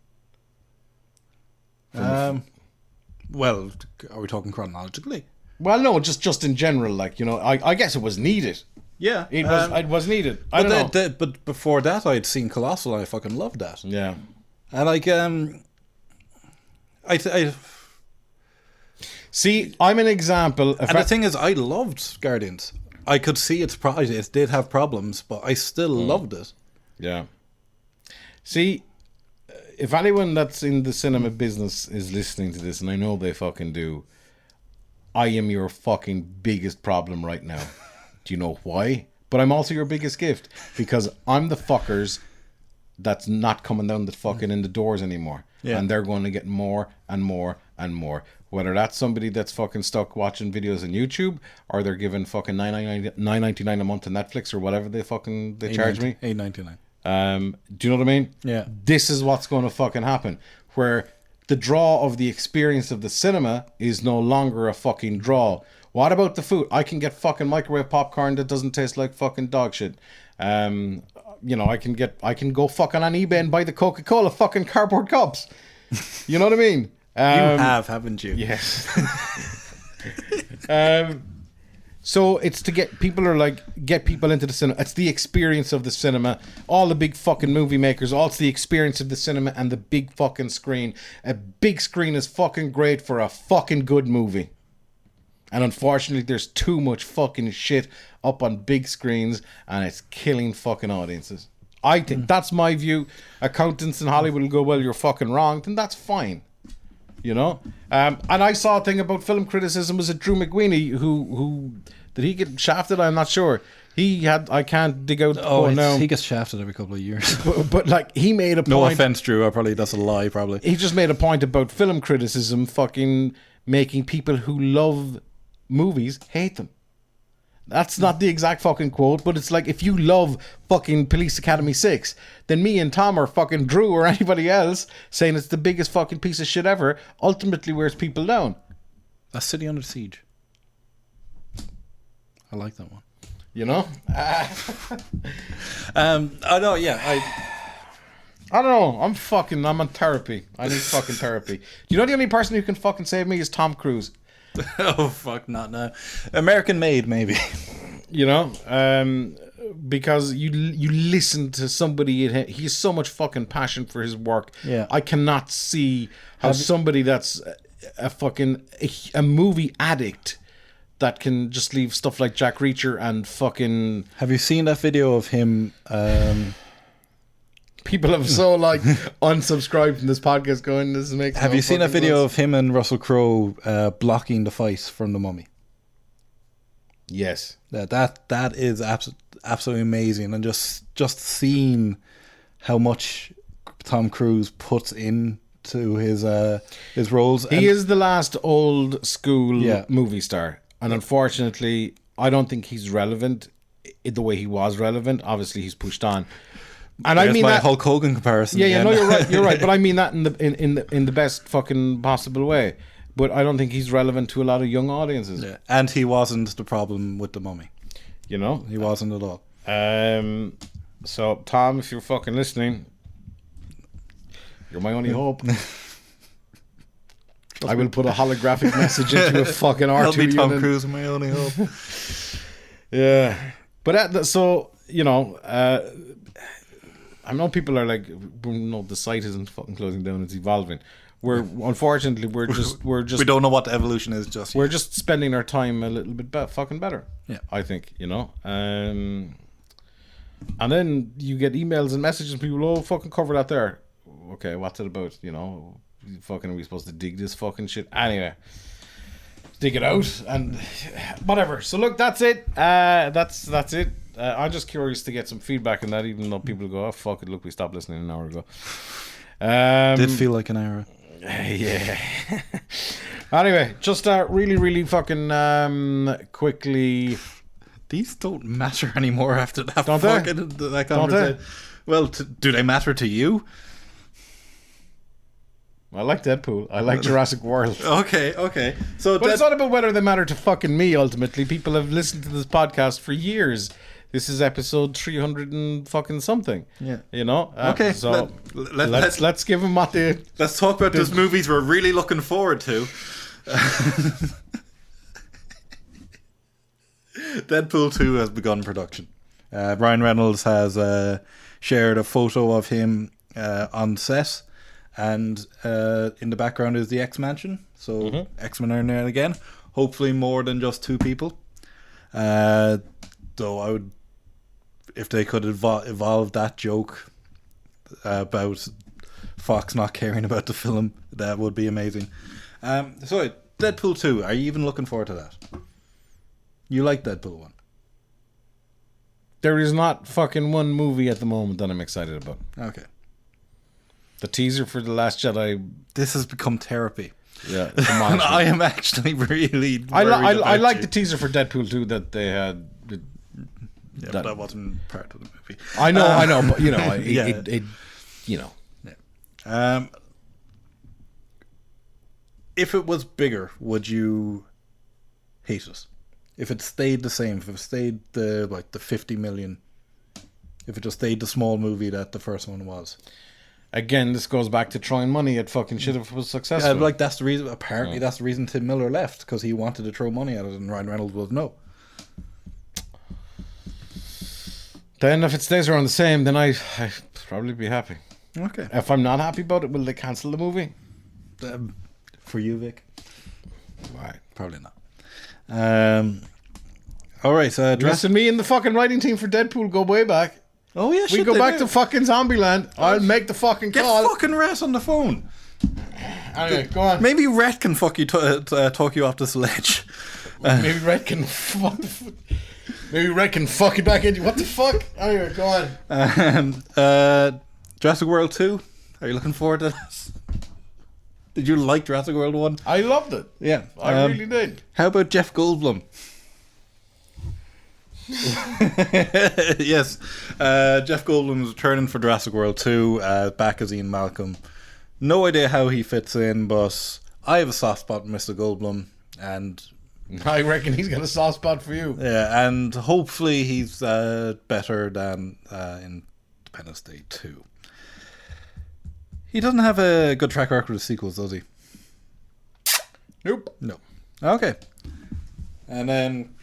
Well, are we talking chronologically? Well, no, just in general, I guess it was needed. Yeah, it was needed. I don't know. But before that, I'd seen Colossal, and I fucking loved that. Yeah, and I see. I'm an example. The thing is, I loved Guardians. I could see it did have problems, but I still loved it. Yeah. See, if anyone that's in the cinema business is listening to this, and I know they fucking do, I am your fucking biggest problem right now. Do you know why? But I'm also your biggest gift, because I'm the fuckers that's not coming down the fucking in the doors anymore. Yeah. And they're going to get more and more and more. Whether that's somebody that's fucking stuck watching videos on YouTube, or they're giving fucking $9.99 a month to Netflix or whatever they charge me. $8.99. Do you know what I mean? Yeah. This is what's going to fucking happen, where the draw of the experience of the cinema is no longer a fucking draw. What about the food? I can get fucking microwave popcorn that doesn't taste like fucking dog shit. I can go fucking on eBay and buy the Coca-Cola fucking cardboard cups. You know what I mean? You haven't you? Yes. So it's to get people into the cinema. It's the experience of the cinema. All the big fucking movie makers, all it's the experience of the cinema and the big fucking screen. A big screen is fucking great for a fucking good movie. And unfortunately, there's too much fucking shit up on big screens, and it's killing fucking audiences. I think that's my view. Accountants in Hollywood will go, well, you're fucking wrong. Then that's fine. You know? And I saw a thing about film criticism. Was it Drew McWeeny who did he get shafted? I'm not sure. I can't dig out the quote now. He gets shafted every couple of years. But like, he made a point. No offense, Drew. That's a lie, probably. He just made a point about film criticism fucking making people who love movies hate them. That's not the exact fucking quote, but it's like, if you love fucking Police Academy 6, then me and Tom or fucking Drew or anybody else saying it's the biggest fucking piece of shit ever ultimately wears people down. A City Under Siege. I like that one. You know? I know, yeah. I don't know. I'm on therapy. I need fucking therapy. Do you know the only person who can fucking save me is Tom Cruise? Oh, fuck, not now. American Made, maybe. You know? Because you listen to somebody, he has so much fucking passion for his work. Yeah. I cannot see how somebody that's a movie addict that can just leave stuff like Jack Reacher and fucking... Have you seen that video of him... People have so like unsubscribed from this podcast going, this makes Have you seen that video of him and Russell Crowe blocking the fight from The Mummy? Yes. That is absolutely amazing. And just seeing how much Tom Cruise puts into his roles. He is the last old school Yeah. movie star. And unfortunately, I don't think he's relevant in the way he was relevant. Obviously, he's pushed on. And There's I mean my that Hulk Hogan comparison. Yeah, again. no, you're right. But I mean that in the best fucking possible way. But I don't think he's relevant to a lot of young audiences. Yeah. And he wasn't the problem with The Mummy. You know? He wasn't at all. So Tom, if you're fucking listening, you're my only hope. I will put a holographic message into a fucking R2 Help me, Tom unit. Cruise, my only hope. Yeah. But so, you know, I know people are like, no, the site isn't fucking closing down, it's evolving. Unfortunately, we're just We don't know what the evolution is just we're yet. just spending our time a little bit fucking better. Yeah. I think, you know. And then you get emails and messages and people, oh, fucking cover that there. Okay, what's it about? You know, fucking, are we supposed to dig this fucking shit? Anyway, dig it out and whatever. So look, that's it. That's it. I'm just curious to get some feedback on that, even though people go, oh, fuck it, look, we stopped listening an hour ago. Did feel like an hour. Yeah. Anyway, just really, really fucking quickly. These don't matter anymore after that. Don't they? That conversation. Well, do they matter to you? I like Deadpool. I like Jurassic World. Okay. So, But it's not about whether they matter to fucking me, ultimately. People have listened to this podcast for years. This is episode 300 and fucking something. Yeah. You know? Okay, So let's let's give them what they... let's talk about those movies we're really looking forward to. Deadpool 2 has begun production. Ryan Reynolds has shared a photo of him on set, and in the background is the X Mansion. So X-Men are in there again. Hopefully more than just two people. Though I would, if they could evolve that joke about Fox not caring about the film, that would be amazing. So Deadpool 2, are you even looking forward to that? You like Deadpool 1? There is not fucking one movie at the moment that I'm excited about. Okay. The teaser for The Last Jedi... This has become therapy. Yeah. And I am actually really I worried like about the teaser for Deadpool 2 that they had... Yeah, but that wasn't part of the movie. I know, but you know, Yeah. it you know. Yeah. If it was bigger, would you hate it? If it stayed the same, if it stayed the 50 million, if it just stayed the small movie that the first one was. Again, this goes back to throwing money at fucking shit if it was successful. Yeah, that's the reason. Apparently, that's the reason Tim Miller left, because he wanted to throw money at it, and Ryan Reynolds was no. Then if it stays around the same, then I'd probably be happy. Okay. If I'm not happy about it, will they cancel the movie? For you, Vic? Right. Probably not. All right. So Listen, me and the fucking writing team for Deadpool go way back. Oh yeah, We go back to fucking Zombieland. I'll make the fucking Get call. fucking Rat on the phone. Anyway, go on. Maybe Rhett can talk you off this ledge. Maybe Red can maybe Red can fuck it back into. What the fuck? Anyway, go on. Jurassic World 2. Are you looking forward to this? Did you like Jurassic World 1? I loved it. Yeah. I really did. How about Jeff Goldblum? Yes. Jeff Goldblum is returning for Jurassic World 2, back as Ian Malcolm. No idea how he fits in, but I have a soft spot for Mr. Goldblum, and I reckon he's got a soft spot for you. yeah, and hopefully he's better than in Independence Day 2. He doesn't have a good track record with sequels, does he? Nope. No. Okay. And then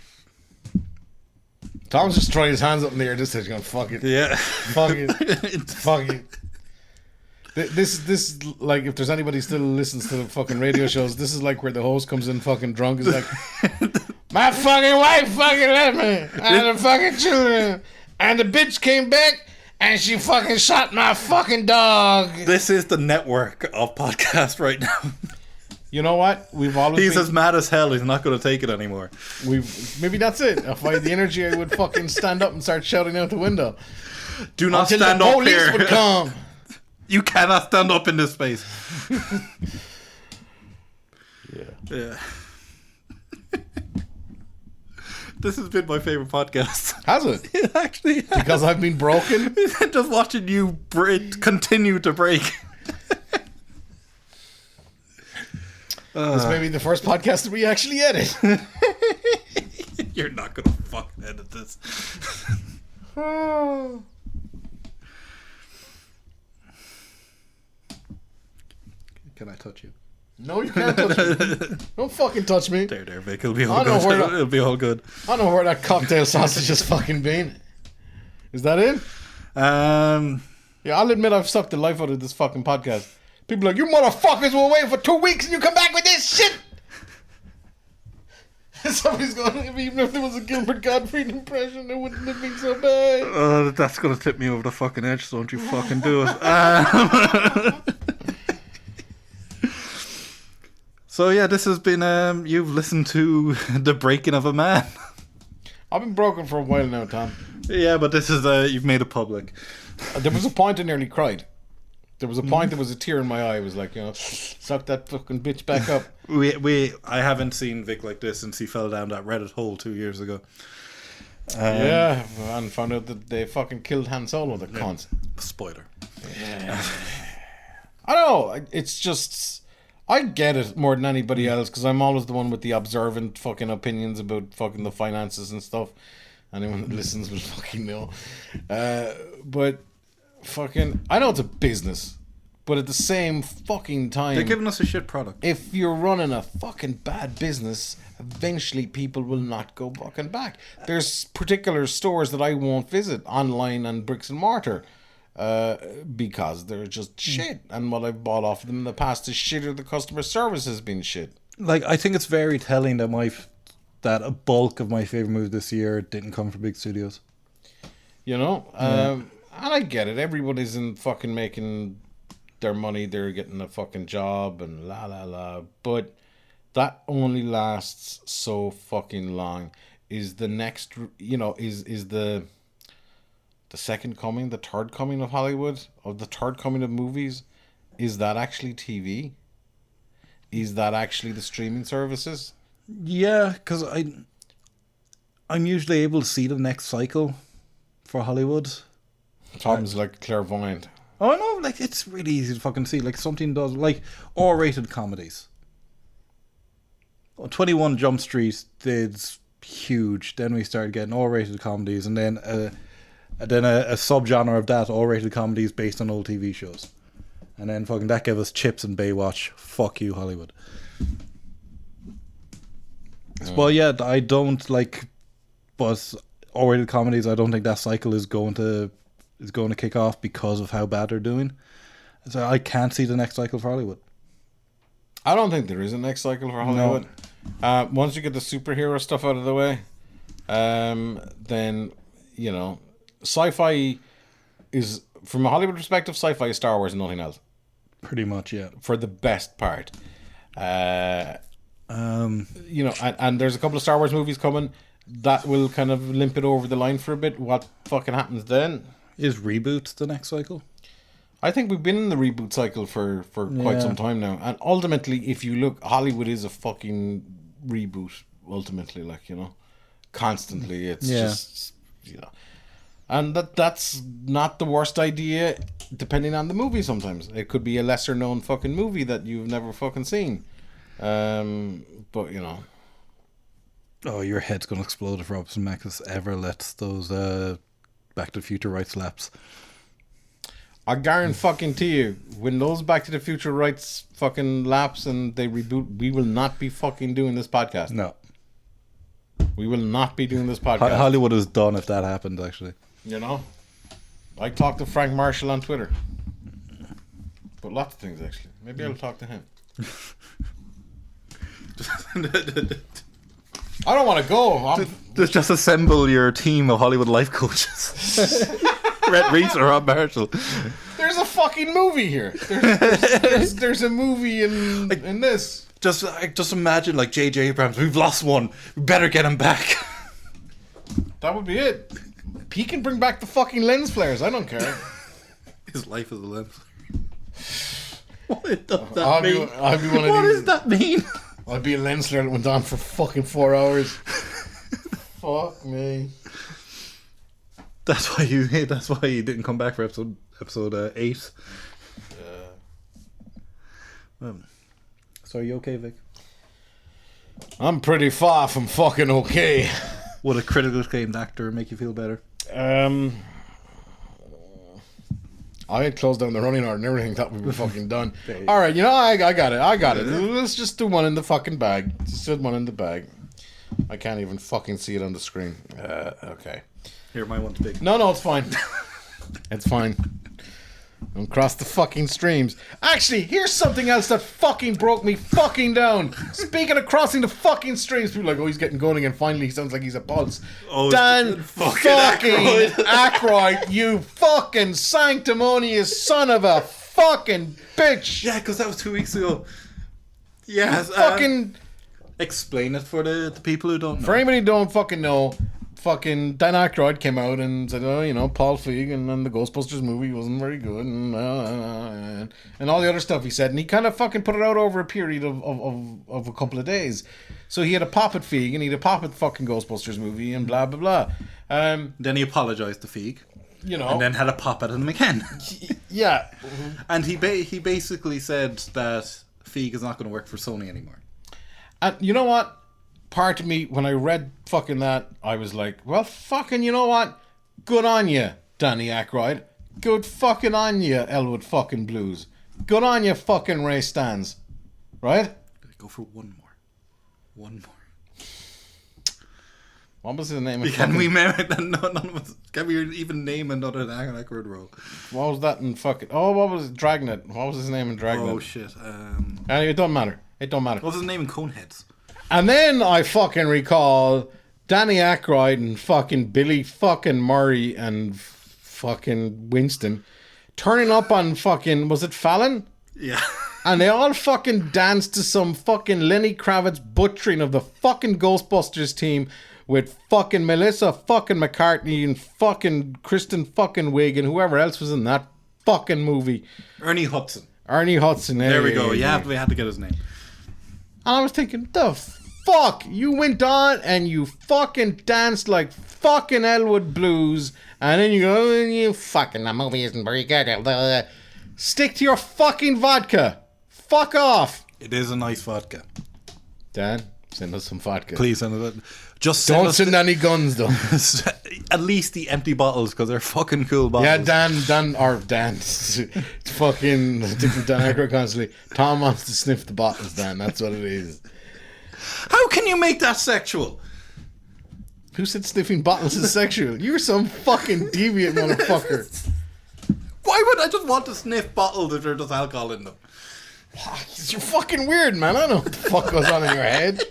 Tom's just throwing his hands up in the air. Just says, "Going fuck it, yeah, fuck it, fuck it." This like if there's anybody still listens to the fucking radio shows, this is like where the host comes in fucking drunk. Is like, my fucking wife fucking left me and the fucking children, and the bitch came back and she fucking shot my fucking dog. This is the network of podcasts right now. You know what? We've always He's been, as mad as hell. He's not going to take it anymore. maybe that's it. If I had the energy, I would fucking stand up and start shouting out the window. Do not Until stand the up police here. would come. You cannot stand up in this space. Yeah. This has been my favorite podcast. Has it? It actually has. Because I've been broken. Just watching you continue to break. This may be the first podcast that we actually edit. You're not gonna fucking edit this. Can I touch you? No, you can't touch me. Don't fucking touch me. There, Vic. It'll be all I know good. where that- It'll be all good. I don't know where that cocktail sausage has fucking been. Is that it? Yeah, I'll admit I've sucked the life out of this fucking podcast. People are like, you motherfuckers were away for 2 weeks and you come back with this shit. Somebody's going, even if there was a Gilbert Gottfried impression, it wouldn't have been so bad. That's gonna tip me over the fucking edge. So don't you fucking do it. So yeah, this has been you've listened to The Breaking of a Man. I've been broken for a while now, Tom. Yeah, but this is you've made it public. There was a point I nearly cried. There was a point there was a tear in my eye. I was like, suck that fucking bitch back up. I haven't seen Vic like this since he fell down that Reddit hole 2 years ago. Yeah, and found out that they fucking killed Han Solo, the cons. Spoiler. I don't know. It's just, I get it more than anybody else because I'm always the one with the observant fucking opinions about fucking the finances and stuff. Anyone that listens will fucking know. But fucking, I know it's a business, but at the same fucking time, They're giving us a shit product. if you're running a fucking bad business, eventually people will not go fucking back. There's particular stores that I won't visit online and bricks and mortar because they're just shit. And what I've bought off of them in the past is shit, or the customer service has been shit. Like, I think it's very telling that a bulk of my favorite movies this year didn't come from big studios. You know? And I get it. Everybody's in fucking making their money. They're getting a fucking job and la la la. But that only lasts so fucking long. Is the next, is the second coming, the third coming of Hollywood, of the third coming of movies, is that actually TV? Is that actually the streaming services? Yeah, because I'm usually able to see the next cycle for Hollywood. Tom's like clairvoyant. Oh no, like it's really easy to fucking see. Like something does, like R-rated comedies. 21 Jump Street did huge. Then we started getting R-rated comedies, and then a subgenre of that, R-rated comedies based on old TV shows. And then fucking that gave us Chips and Baywatch. Fuck you, Hollywood. Well, yeah, I don't like, but R-rated comedies, I don't think that cycle is going to kick off because of how bad they're doing. So I can't see the next cycle for Hollywood. I don't think there is a next cycle for Hollywood. No. Once you get the superhero stuff out of the way, then, sci-fi is, from a Hollywood perspective, sci-fi is Star Wars and nothing else. Pretty much, yeah. for the best part. You know, and there's a couple of Star Wars movies coming that will kind of limp it over the line for a bit. What fucking happens then? Is reboot the next cycle? I think we've been in the reboot cycle for quite some time now. And ultimately, if you look, Hollywood is a fucking reboot, ultimately, like, you know. Constantly. It's just, you know. And that's not the worst idea, depending on the movie sometimes. It could be a lesser known fucking movie that you've never fucking seen. But, you know. Oh, your head's going to explode if Robert Zemeckis ever lets those Back to the Future rights lapse. I guarantee you, when those Back to the Future rights fucking lapse and they reboot, we will not be fucking doing this podcast. No. We will not be doing this podcast. Hollywood is done if that happened, actually. You know? I talked to Frank Marshall on Twitter. But lots of things, actually. Maybe I'll talk to him. I don't want to go. Just assemble your team of Hollywood life coaches. Rhett Reese or Rob Marshall. There's a fucking movie here. There's a movie in this. Just imagine, like, J.J. Abrams, we've lost one. We better get him back. That would be it. He can bring back the fucking lens flares. I don't care. His life is a lens. What does that mean? I'll be one of what these. does that mean? I'll be a lens flare that went on for fucking 4 hours. Fuck me. That's why you didn't come back for episode 8. So are you okay, Vic? I'm pretty far from fucking okay. Would a critically acclaimed actor make you feel better? I had closed down the running order and everything. Thought we were fucking done. All right, you know, I got it. Let's just do one in the fucking bag. Just do one in the bag. I can't even fucking see it on the screen. Okay. Here, my one's big. No, it's fine. It's fine. Don't cross the fucking streams. Actually, here's something else that fucking broke me fucking down. Speaking of crossing the fucking streams, people are like, oh, he's getting going again. Finally, he sounds like he's a pulse. Oh, Dan fucking Aykroyd, you fucking sanctimonious son of a fucking bitch. Yeah, because that was 2 weeks ago. Yes. Fucking... Explain it for the people who don't know. For anybody who don't fucking know, fucking Dan Aykroyd came out and said, oh, you know, Paul Feig and the Ghostbusters movie wasn't very good and all the other stuff he said, and he kind of fucking put it out over a period of a couple of days. So he had a pop at Feig and he had a pop at the fucking Ghostbusters movie and blah blah blah. Then he apologised to Feig, you know, and then had a pop at him again. Yeah, and he basically said that Feig is not going to work for Sony anymore. And you know what? Part of me, when I read fucking that, I was like, well, fucking, you know what? Good on you, Danny Aykroyd. Good fucking on you, Elwood fucking Blues. Good on you, fucking Ray Stans. Right? Go for one more. What was his name? Can we even name another Dan Aykroyd role? What was that in fucking... Oh, what was it? Dragnet. What was his name in Dragnet? Oh, shit. Anyway, it don't matter. What was his name in Coneheads? And then I fucking recall Danny Aykroyd and fucking Billy fucking Murray and fucking Winston turning up on fucking... Was it Fallon? Yeah. And they all fucking danced to some fucking Lenny Kravitz butchering of the fucking Ghostbusters team with fucking Melissa fucking McCartney and fucking Kristen fucking Wiig and whoever else was in that fucking movie. Ernie Hudson. There we go. Yeah, we had to get his name. And I was thinking, the fuck? You went on and you fucking danced like fucking Elwood Blues, and then you go, oh, you fucking, that movie isn't very good. Stick to your fucking vodka. Fuck off. It is a nice vodka. Dan, send us some vodka. Please send it. Just don't send any guns though. At least the empty bottles, because they're fucking cool bottles. Yeah, Dan, fucking Dan Aykroyd constantly. Tom wants to sniff the bottles, Dan. That's what it is. How can you make that sexual? Who said sniffing bottles is sexual? You're some fucking deviant motherfucker. Why would I just want to sniff bottles if there's just alcohol in them? You're fucking weird, man. I don't know what the fuck goes on in your head.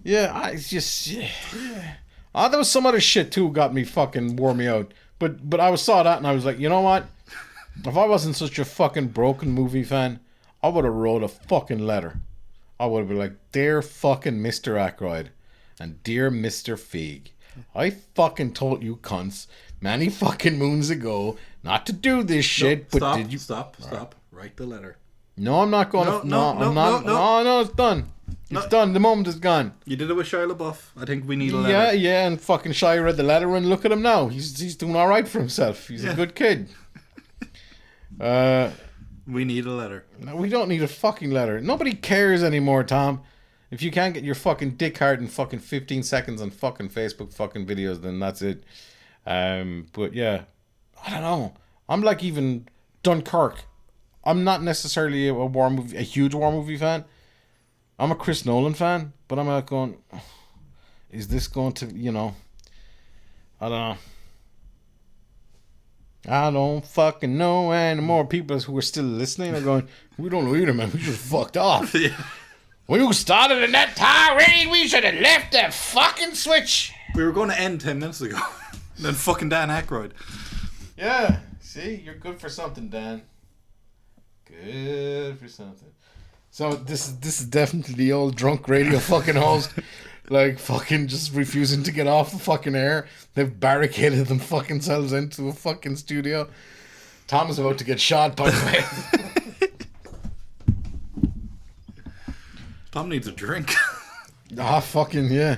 Yeah, there was some other shit too wore me out. But I saw that and I was like, you know what? If I wasn't such a fucking broken movie fan, I would have wrote a fucking letter. I would have been like, dear fucking Mr. Aykroyd and dear Mr. Feig, I fucking told you cunts many fucking moons ago not to do this shit, but Stop, did you... Stop. Write the letter. No, I'm not going to... No, it's done. It's done. The moment is gone. You did it with Shia LaBeouf. I think we need a letter. Yeah, and fucking Shia read the letter and look at him now. He's doing all right for himself. He's a good kid. We need a letter. No, we don't need a fucking letter. Nobody cares anymore, Tom. If you can't get your fucking dick hard in fucking 15 seconds on fucking Facebook fucking videos, then that's it. But yeah, I don't know. I'm like even Dunkirk. I'm not necessarily a huge war movie fan. I'm a Chris Nolan fan, but I'm like going, is this going to, I don't know. I don't fucking know anymore. People who are still listening are going, we don't know either, man. We just fucked off. Yeah. When you started in that tirade, we should have left that fucking switch. We were going to end 10 minutes ago. Then fucking Dan Aykroyd. Yeah. See, you're good for something, Dan. Good for something. So this is definitely the old drunk radio fucking host. Like fucking just refusing to get off the fucking air. They've barricaded them fucking selves into a fucking studio. Tom is about to get shot, by the way. Tom needs a drink. Fucking yeah.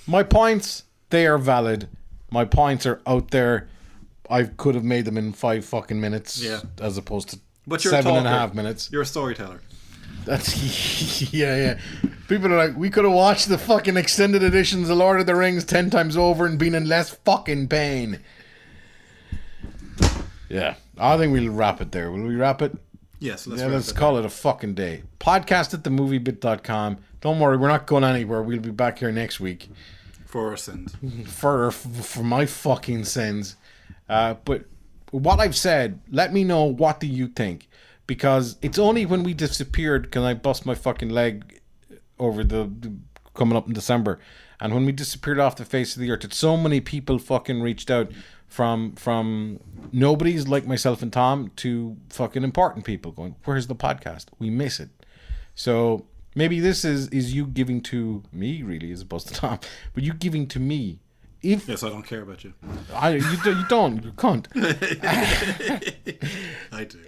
My points, they are valid. My points are out there. I could have made them in 5 fucking minutes. Yeah. As opposed to But you're a 7.5 talker. minutes. You're a storyteller. That's yeah. People are like, we could have watched the fucking extended editions of Lord of the Rings 10 times over and been in less fucking pain. Yeah, I think we'll wrap it there. Will we wrap it? Yes, Let's call it a fucking day. Podcast at themoviebit.com. Don't worry, we're not going anywhere. We'll be back here next week. For our sins. For my fucking sins. But what I've said, let me know, what do you think? Because it's only when we disappeared can I bust my fucking leg over the coming up in December. And when we disappeared off the face of the earth, that so many people fucking reached out from nobodies like myself and Tom to fucking important people going, where's the podcast? We miss it. So maybe this is you giving to me, really, as opposed to Tom, but you giving to me. Yes, I don't care about you. You don't. You can't. I do.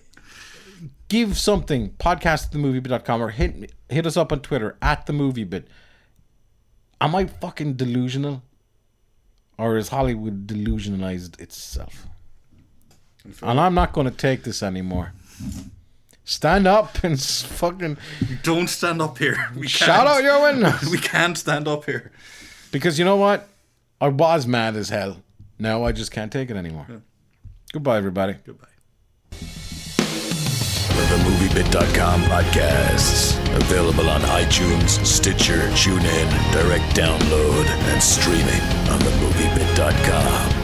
Give something, podcast at themoviebit.com, or hit us up on Twitter at themoviebit. Am I fucking delusional? Or is Hollywood delusionalized itself? And I'm not going to take this anymore. Stand up and fucking... Don't stand up here. We Shout out your windows. We can't stand up here. Because you know what? I was mad as hell. Now I just can't take it anymore. Yeah. Goodbye, everybody. Goodbye. TheMovieBit.com podcasts. Available on iTunes, Stitcher, TuneIn, direct download, and streaming on TheMovieBit.com.